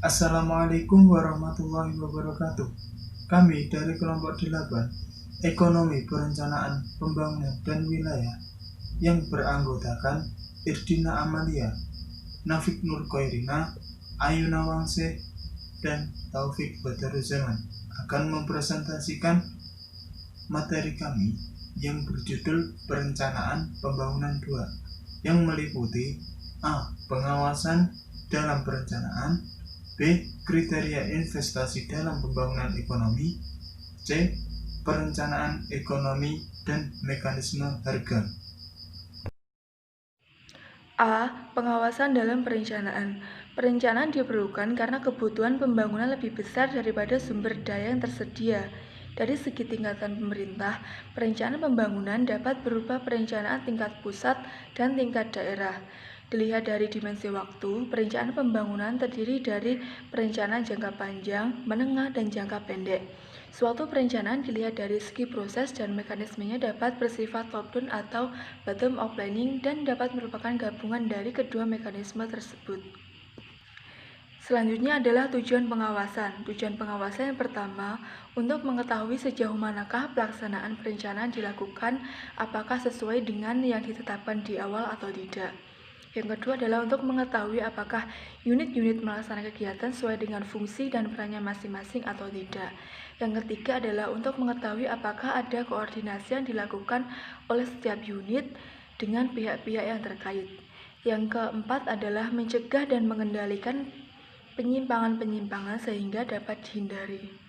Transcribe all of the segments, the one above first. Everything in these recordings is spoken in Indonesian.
Assalamualaikum warahmatullahi wabarakatuh. Kami dari kelompok 8 Ekonomi Perencanaan Pembangunan dan Wilayah yang beranggotakan Irdina Amalia, Nafik Nur Koirina, Ayu Nawangse, dan Taufik Badaruzaman akan mempresentasikan materi kami yang berjudul Perencanaan Pembangunan 2 yang meliputi A. Pengawasan dalam perencanaan, B. Kriteria investasi dalam pembangunan ekonomi, C. Perencanaan ekonomi dan mekanisme harga. A. Pengawasan dalam perencanaan. Perencanaan diperlukan karena kebutuhan pembangunan lebih besar daripada sumber daya yang tersedia. Dari segi tingkatan pemerintah, perencanaan pembangunan dapat berupa perencanaan tingkat pusat dan tingkat daerah. Dilihat dari dimensi waktu, perencanaan pembangunan terdiri dari perencanaan jangka panjang, menengah, dan jangka pendek. Suatu perencanaan dilihat dari segi proses dan mekanismenya dapat bersifat top-down atau bottom-up planning dan dapat merupakan gabungan dari kedua mekanisme tersebut. Selanjutnya adalah tujuan pengawasan. Tujuan pengawasan yang pertama, untuk mengetahui sejauh manakah pelaksanaan perencanaan dilakukan, apakah sesuai dengan yang ditetapkan di awal atau tidak. Yang kedua adalah untuk mengetahui apakah unit-unit melaksanakan kegiatan sesuai dengan fungsi dan perannya masing-masing atau tidak. Yang ketiga adalah untuk mengetahui apakah ada koordinasi yang dilakukan oleh setiap unit dengan pihak-pihak yang terkait. Yang keempat adalah mencegah dan mengendalikan penyimpangan-penyimpangan sehingga dapat dihindari.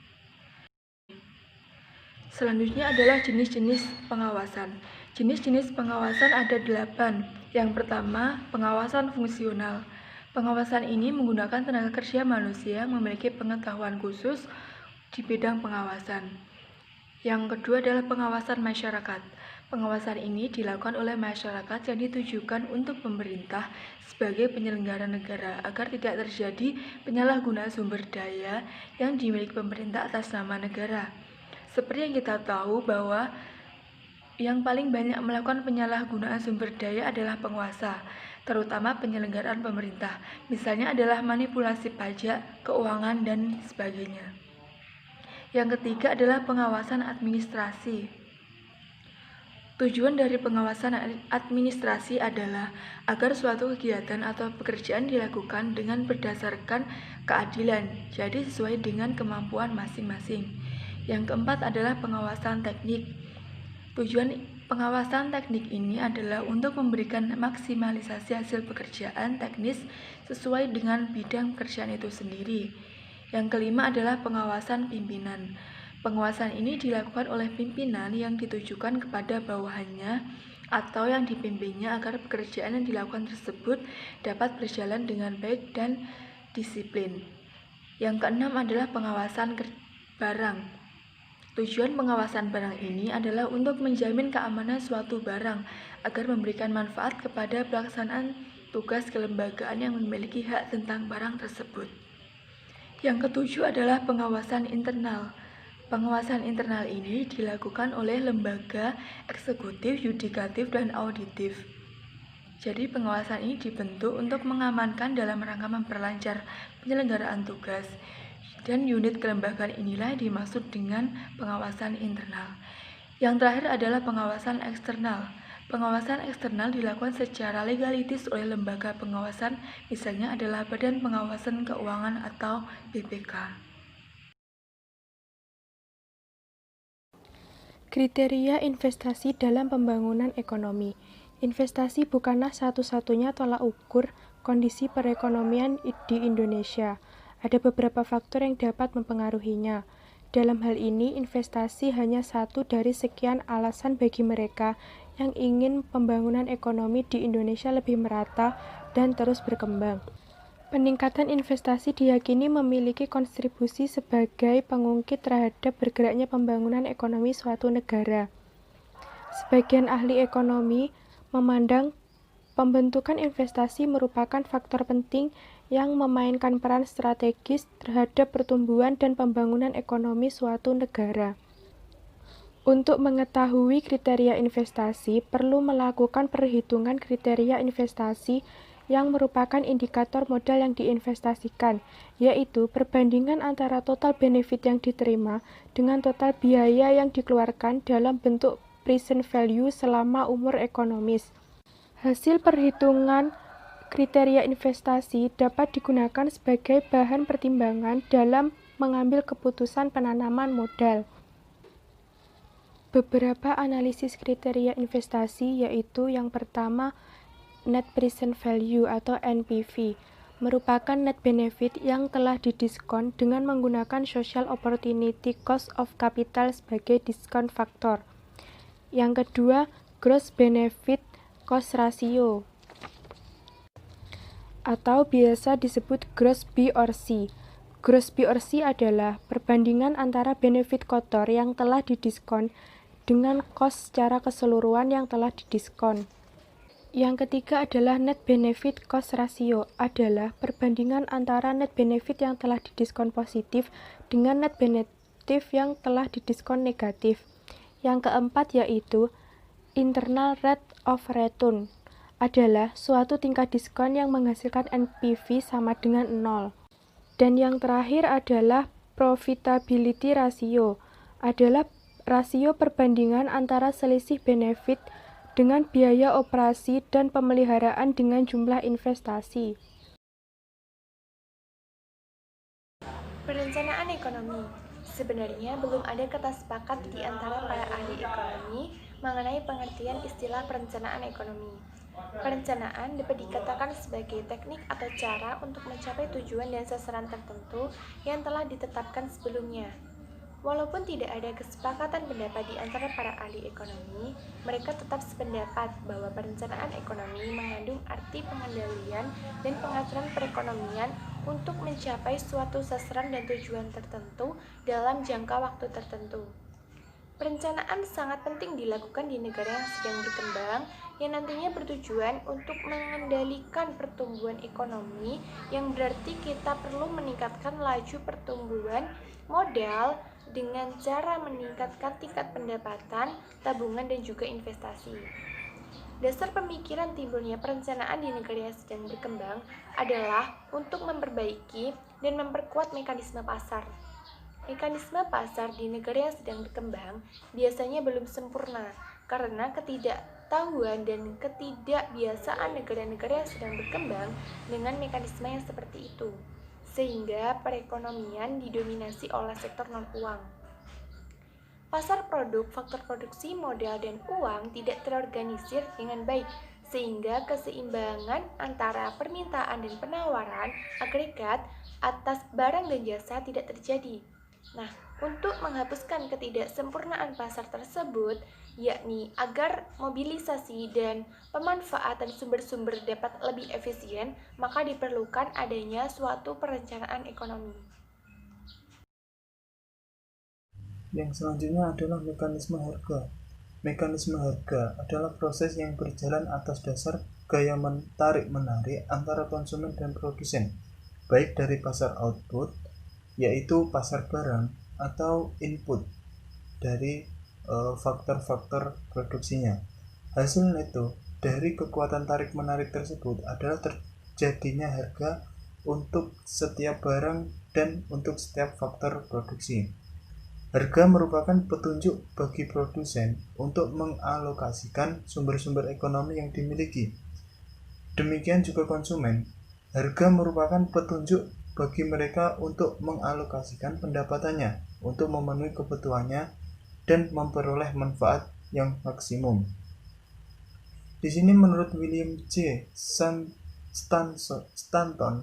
Selanjutnya adalah jenis-jenis pengawasan. Jenis-jenis pengawasan ada 8. Yang pertama, pengawasan fungsional. Pengawasan ini menggunakan tenaga kerja manusia yang memiliki pengetahuan khusus di bidang pengawasan. Yang kedua adalah pengawasan masyarakat. Pengawasan ini dilakukan oleh masyarakat yang ditujukan untuk pemerintah sebagai penyelenggara negara agar tidak terjadi penyalahgunaan sumber daya yang dimiliki pemerintah atas nama negara. Seperti yang kita tahu bahwa yang paling banyak melakukan penyalahgunaan sumber daya adalah penguasa, terutama penyelenggaraan pemerintah. Misalnya adalah manipulasi pajak, keuangan, dan sebagainya. Yang ketiga adalah pengawasan administrasi. Tujuan dari pengawasan administrasi adalah agar suatu kegiatan atau pekerjaan dilakukan dengan berdasarkan keadilan, jadi sesuai dengan kemampuan masing-masing. Yang keempat adalah pengawasan teknik. Tujuan pengawasan teknik ini adalah untuk memberikan maksimalisasi hasil pekerjaan teknis sesuai dengan bidang pekerjaan itu sendiri. Yang kelima adalah pengawasan pimpinan. Pengawasan ini dilakukan oleh pimpinan yang ditujukan kepada bawahannya atau yang dipimpinnya agar pekerjaan yang dilakukan tersebut dapat berjalan dengan baik dan disiplin. Yang keenam adalah pengawasan barang. Tujuan pengawasan barang ini adalah untuk menjamin keamanan suatu barang agar memberikan manfaat kepada pelaksanaan tugas kelembagaan yang memiliki hak tentang barang tersebut. Yang ketujuh adalah pengawasan internal. Pengawasan internal ini dilakukan oleh lembaga eksekutif, yudikatif, dan auditif. Jadi pengawasan ini dibentuk untuk mengamankan dalam rangka memperlancar penyelenggaraan tugas. Dan unit kelembagaan inilah yang dimaksud dengan pengawasan internal. Yang terakhir adalah pengawasan eksternal. Pengawasan eksternal dilakukan secara legalitis oleh lembaga pengawasan, misalnya adalah Badan Pengawasan Keuangan atau BPK. Kriteria investasi dalam pembangunan ekonomi. Investasi bukanlah satu-satunya tolak ukur kondisi perekonomian di Indonesia. Ada beberapa faktor yang dapat mempengaruhinya. Dalam hal ini, investasi hanya satu dari sekian alasan bagi mereka yang ingin pembangunan ekonomi di Indonesia lebih merata dan terus berkembang. Peningkatan investasi diyakini memiliki kontribusi sebagai pengungkit terhadap bergeraknya pembangunan ekonomi suatu negara. Sebagian ahli ekonomi memandang pembentukan investasi merupakan faktor penting yang memainkan peran strategis terhadap pertumbuhan dan pembangunan ekonomi suatu negara. Untuk mengetahui kriteria investasi, perlu melakukan perhitungan kriteria investasi yang merupakan indikator modal yang diinvestasikan, yaitu perbandingan antara total benefit yang diterima dengan total biaya yang dikeluarkan dalam bentuk present value selama umur ekonomis. Hasil perhitungan kriteria investasi dapat digunakan sebagai bahan pertimbangan dalam mengambil keputusan penanaman modal. Beberapa analisis kriteria investasi yaitu yang pertama, Net Present Value atau NPV, merupakan net benefit yang telah didiskon dengan menggunakan Social Opportunity Cost of Capital sebagai diskon faktor. Yang kedua, Gross Benefit Cost Ratio atau biasa disebut Gross B or C. Gross B or C adalah perbandingan antara benefit kotor yang telah didiskon dengan cost secara keseluruhan yang telah didiskon. Yang ketiga adalah Net Benefit Cost Ratio, adalah perbandingan antara net benefit yang telah didiskon positif dengan net benefit yang telah didiskon negatif. Yang keempat yaitu Internal Rate of Return, adalah suatu tingkat diskon yang menghasilkan NPV sama dengan 0. Dan yang terakhir adalah Profitability Ratio, adalah rasio perbandingan antara selisih benefit dengan biaya operasi dan pemeliharaan dengan jumlah investasi. Perencanaan ekonomi. Sebenarnya belum ada kata sepakat di antara para ahli ekonomi mengenai pengertian istilah perencanaan ekonomi. Perencanaan dapat dikatakan sebagai teknik atau cara untuk mencapai tujuan dan sasaran tertentu yang telah ditetapkan sebelumnya. Walaupun tidak ada kesepakatan pendapat di antara para ahli ekonomi, mereka tetap sependapat bahwa perencanaan ekonomi mengandung arti pengendalian dan pengaturan perekonomian untuk mencapai suatu sasaran dan tujuan tertentu dalam jangka waktu tertentu. Perencanaan sangat penting dilakukan di negara yang sedang berkembang, yang nantinya bertujuan untuk mengendalikan pertumbuhan ekonomi, yang berarti kita perlu meningkatkan laju pertumbuhan modal dengan cara meningkatkan tingkat pendapatan, tabungan, dan juga investasi. Dasar pemikiran timbulnya perencanaan di negara yang sedang berkembang adalah untuk memperbaiki dan memperkuat mekanisme pasar. Mekanisme pasar di negara yang sedang berkembang biasanya belum sempurna karena ketidaktahuan dan ketidakbiasaan negara-negara yang sedang berkembang dengan mekanisme yang seperti itu, sehingga perekonomian didominasi oleh sektor non-uang. Pasar produk, faktor produksi, modal, dan uang tidak terorganisir dengan baik, sehingga keseimbangan antara permintaan dan penawaran agregat atas barang dan jasa tidak terjadi. Nah, untuk menghapuskan ketidaksempurnaan pasar tersebut, yakni agar mobilisasi dan pemanfaatan sumber-sumber dapat lebih efisien, maka diperlukan adanya suatu perencanaan ekonomi. Yang selanjutnya adalah mekanisme harga. Mekanisme harga adalah proses yang berjalan atas dasar gaya tarik-menarik antara konsumen dan produsen, baik dari pasar output, yaitu pasar barang, atau input dari faktor-faktor produksinya. Hasil neto dari kekuatan tarik-menarik tersebut adalah terjadinya harga untuk setiap barang dan untuk setiap faktor produksi. Harga merupakan petunjuk bagi produsen untuk mengalokasikan sumber-sumber ekonomi yang dimiliki. Demikian juga konsumen. Harga merupakan petunjuk bagi mereka untuk mengalokasikan pendapatannya untuk memenuhi kebutuhannya dan memperoleh manfaat yang maksimum. Di sini menurut William J. Stanton,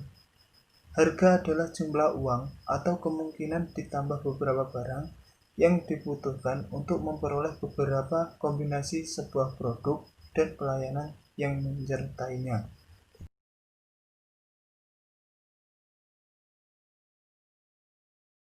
harga adalah jumlah uang atau kemungkinan ditambah beberapa barang yang dibutuhkan untuk memperoleh beberapa kombinasi sebuah produk dan pelayanan yang menyertainya.